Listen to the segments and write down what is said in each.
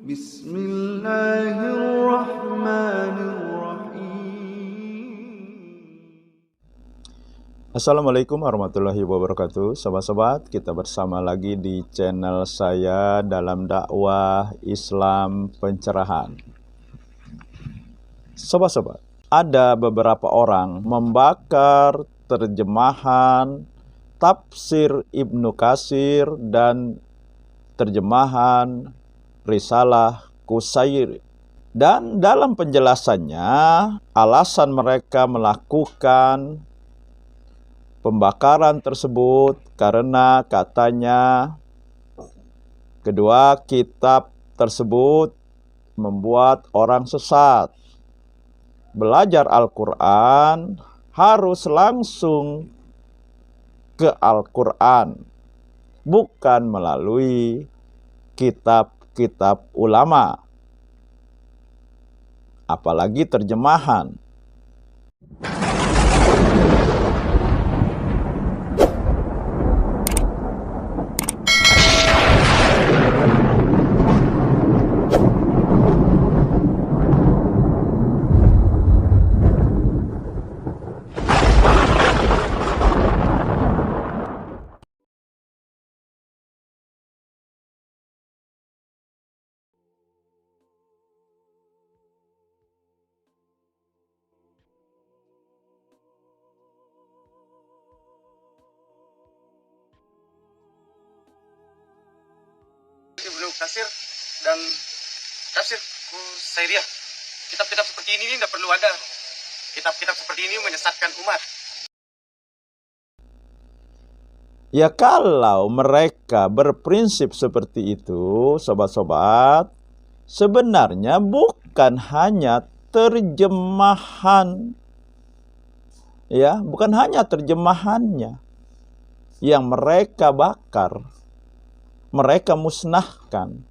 Bismillahirrahmanirrahim. Assalamualaikum warahmatullahi wabarakatuh. Sobat-sobat, kita bersama lagi di channel saya dalam dakwah Islam pencerahan. Sobat-sobat, ada beberapa orang membakar terjemahan tafsir Ibnu Katsir dan terjemahan Risalah Qusairi. Dan dalam penjelasannya, alasan mereka melakukan pembakaran tersebut karena katanya kedua kitab tersebut membuat orang sesat. Belajar Al-Quran harus langsung ke Al-Quran, bukan melalui kitab-kitab ulama, apalagi terjemahan. Ibnu Katsir dan tafsir Qusairiyah. Kitab-kitab seperti ini tidak perlu ada. Kitab-kitab seperti ini menyesatkan umat. Ya, kalau mereka berprinsip seperti itu, sobat-sobat, sebenarnya bukan hanya terjemahan, ya, bukan hanya terjemahannya yang mereka bakar, mereka musnahkan,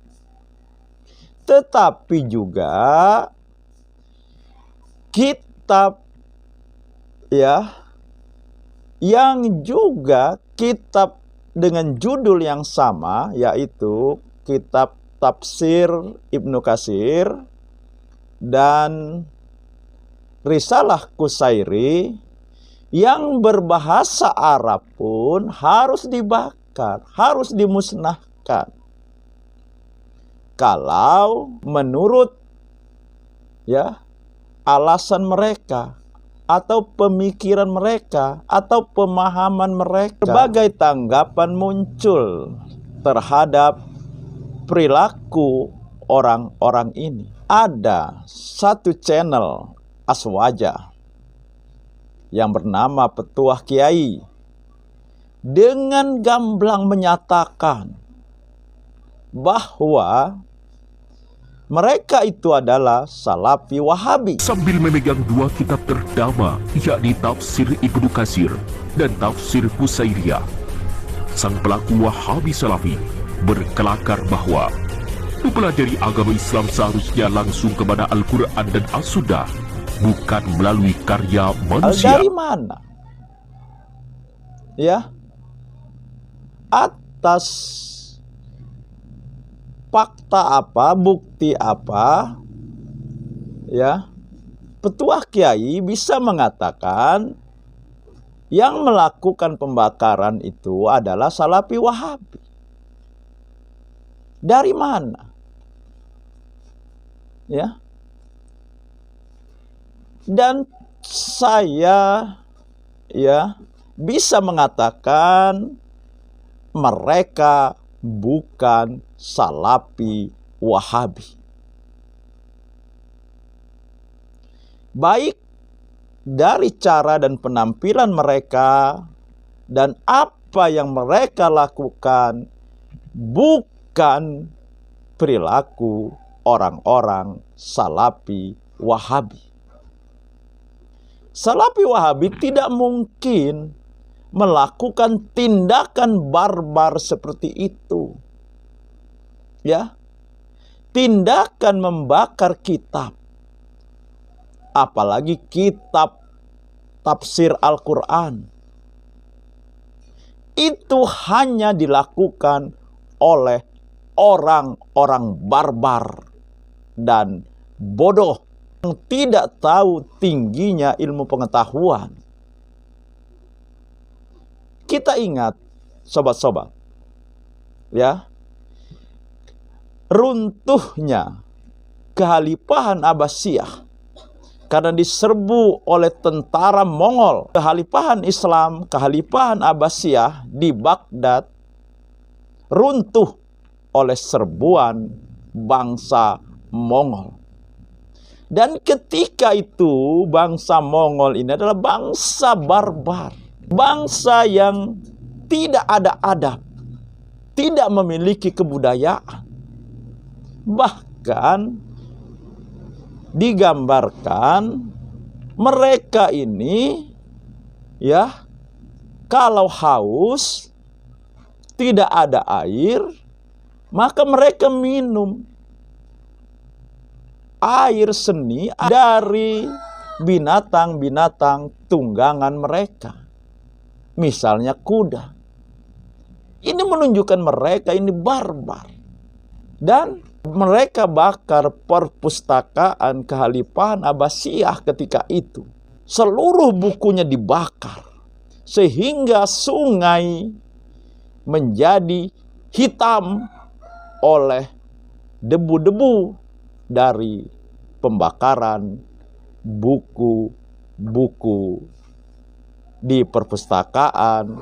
tetapi juga kitab, ya, yang juga kitab dengan judul yang sama, yaitu kitab tafsir Ibnu Katsir dan Risalah Qusairi yang berbahasa Arab pun harus dibakar, harus dimusnahkan. Kalau menurut, ya, alasan mereka atau pemikiran mereka atau pemahaman mereka, berbagai tanggapan muncul terhadap perilaku orang-orang ini. Ada satu channel Aswaja yang bernama Petuah Kiai dengan gamblang menyatakan bahwa mereka itu adalah Salafi Wahabi. Sambil memegang dua kitab terdama, yakni tafsir Ibnu Katsir dan tafsir Qusairiyah, sang pelaku Wahabi Salafi berkelakar bahwa mempelajari agama Islam seharusnya langsung kepada Al-Quran dan As-Sunnah, bukan melalui karya manusia. Dari mana? Ya, atas fakta apa, bukti apa, ya, Petuah Kiai bisa mengatakan yang melakukan pembakaran itu adalah Salafi Wahabi? Dari mana? Ya. Dan saya, ya, bisa mengatakan mereka bukan Salafi Wahabi. Baik dari cara dan penampilan mereka dan apa yang mereka lakukan, bukan perilaku orang-orang Salafi Wahabi. Salafi Wahabi tidak mungkin melakukan tindakan barbar seperti itu. Ya, tindakan membakar kitab, apalagi kitab tafsir Al-Quran, itu hanya dilakukan oleh orang-orang barbar dan bodoh yang tidak tahu tingginya ilmu pengetahuan. Kita ingat, sobat-sobat, ya, runtuhnya Kekhalifahan Abbasiyah karena diserbu oleh tentara Mongol. Kekhalifahan Islam, Kekhalifahan Abbasiyah di Baghdad runtuh oleh serbuan bangsa Mongol. Dan ketika itu bangsa Mongol ini adalah bangsa barbar, bangsa yang tidak ada adab, tidak memiliki kebudayaan. Bahkan digambarkan mereka ini, ya, kalau haus tidak ada air, maka mereka minum air seni dari binatang-binatang tunggangan mereka, misalnya kuda. Ini menunjukkan mereka ini barbar. Dan mereka bakar perpustakaan Kekhalifahan Abbasiyah ketika itu. Seluruh bukunya dibakar, sehingga sungai menjadi hitam oleh debu-debu dari pembakaran buku-buku di perpustakaan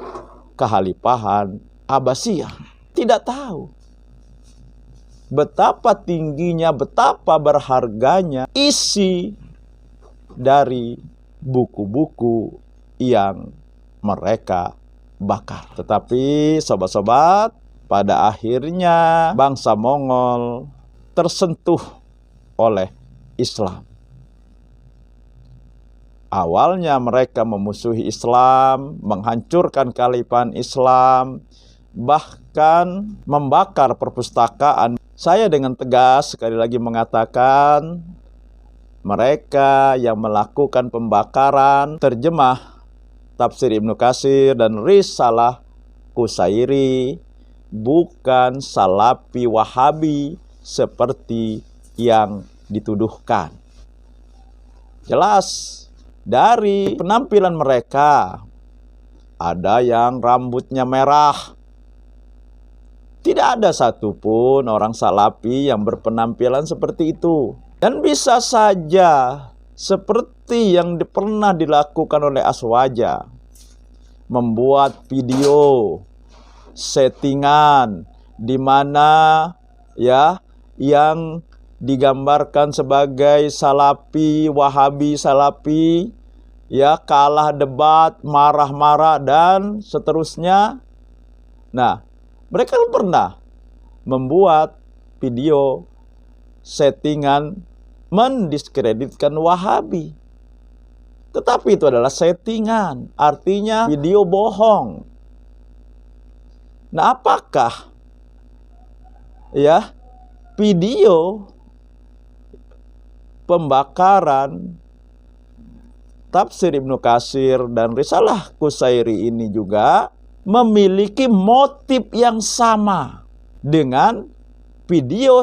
Kekhalifahan Abbasiyah. Tidak tahu betapa tingginya, betapa berharganya isi dari buku-buku yang mereka bakar. Tetapi sobat-sobat, pada akhirnya bangsa Mongol tersentuh oleh Islam. Awalnya mereka memusuhi Islam, menghancurkan kekhalifahan Islam, bahkan membakar perpustakaan. Saya dengan tegas sekali lagi mengatakan, mereka yang melakukan pembakaran terjemah tafsir Ibnu Katsir dan Risalah Qusairi bukan Salafi Wahabi seperti yang dituduhkan. Jelas dari penampilan mereka, ada yang rambutnya merah. Tidak ada satupun orang Salafi yang berpenampilan seperti itu. Dan bisa saja seperti yang pernah dilakukan oleh Aswaja, membuat video settingan di mana, ya, yang digambarkan sebagai Salafi, Wahabi Salafi, ya, kalah debat, marah-marah dan seterusnya. Nah, mereka pernah membuat video settingan mendiskreditkan Wahabi. Tetapi itu adalah settingan, artinya video bohong. Nah, apakah, ya, video pembakaran tafsir Ibnu Katsir dan Risalah Qusairi ini juga memiliki motif yang sama dengan video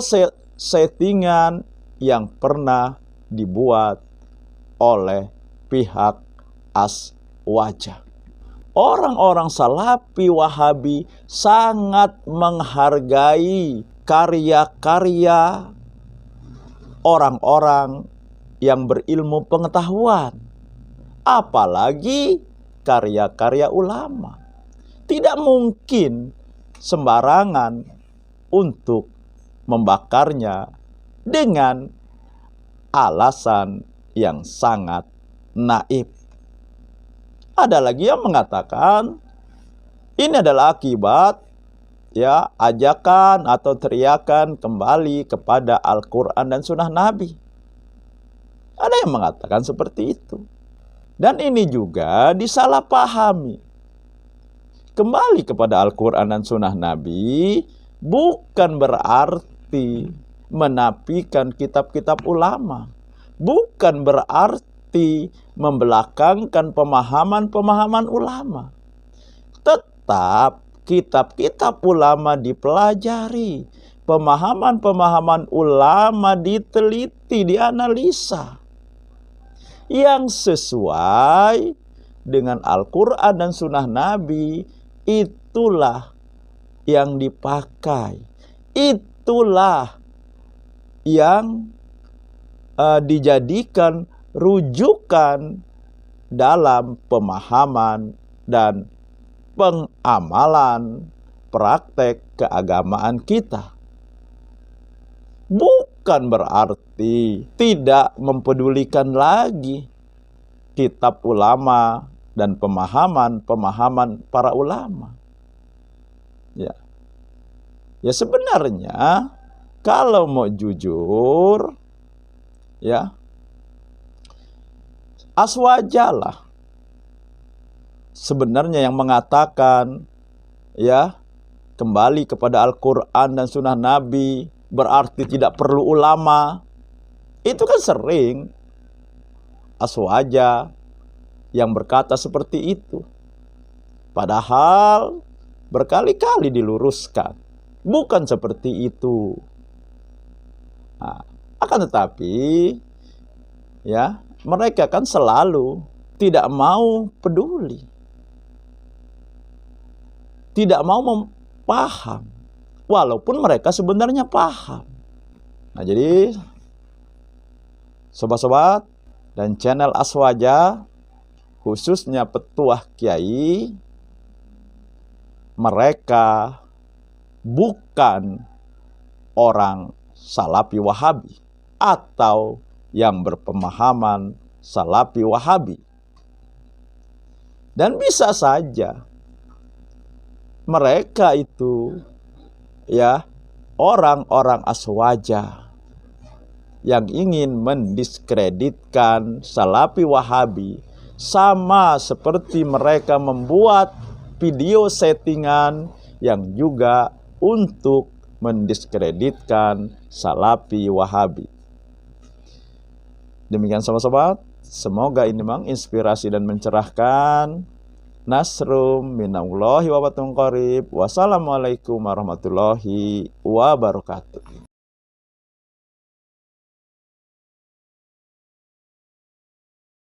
settingan yang pernah dibuat oleh pihak Aswaja. Orang-orang Salafi Wahabi sangat menghargai karya-karya orang-orang yang berilmu pengetahuan, apalagi karya-karya ulama. Tidak mungkin sembarangan untuk membakarnya dengan alasan yang sangat naif. Ada lagi yang mengatakan ini adalah akibat, ya, ajakan atau teriakan kembali kepada Al-Quran dan Sunnah Nabi. Ada yang mengatakan seperti itu. Dan ini juga disalahpahami. Kembali kepada Al-Quran dan Sunnah Nabi bukan berarti menafikan kitab-kitab ulama. Bukan berarti membelakangkan pemahaman-pemahaman ulama. Tetap kitab-kitab ulama dipelajari, pemahaman-pemahaman ulama diteliti, dianalisa yang sesuai dengan Al-Quran dan Sunnah Nabi. Itulah yang dipakai, itulah yang dijadikan rujukan dalam pemahaman dan pengamalan praktek keagamaan kita. Bukan berarti tidak mempedulikan lagi kitab ulama dan pemahaman para ulama. Ya sebenarnya kalau mau jujur, ya, aswajalah sebenarnya yang mengatakan, ya, kembali kepada Al-Quran dan Sunnah Nabi berarti tidak perlu ulama. Itu kan sering aswaja yang berkata seperti itu, padahal berkali-kali diluruskan bukan seperti itu. Nah, akan tetapi, ya, mereka kan selalu tidak mau peduli, tidak mau paham, walaupun mereka sebenarnya paham. Nah, jadi sobat-sobat dan channel Aswaja, khususnya petuah kiai, mereka bukan orang Salafi Wahabi atau yang berpemahaman Salafi Wahabi. Dan bisa saja mereka itu, ya, orang-orang aswaja yang ingin mendiskreditkan Salafi Wahabi, sama seperti mereka membuat video settingan yang juga untuk mendiskreditkan Salafi Wahabi. Demikian sobat-sobat, semoga ini menginspirasi dan mencerahkan. Nasrum minallahi wa barakatuh. Wassalamualaikum warahmatullahi wabarakatuh.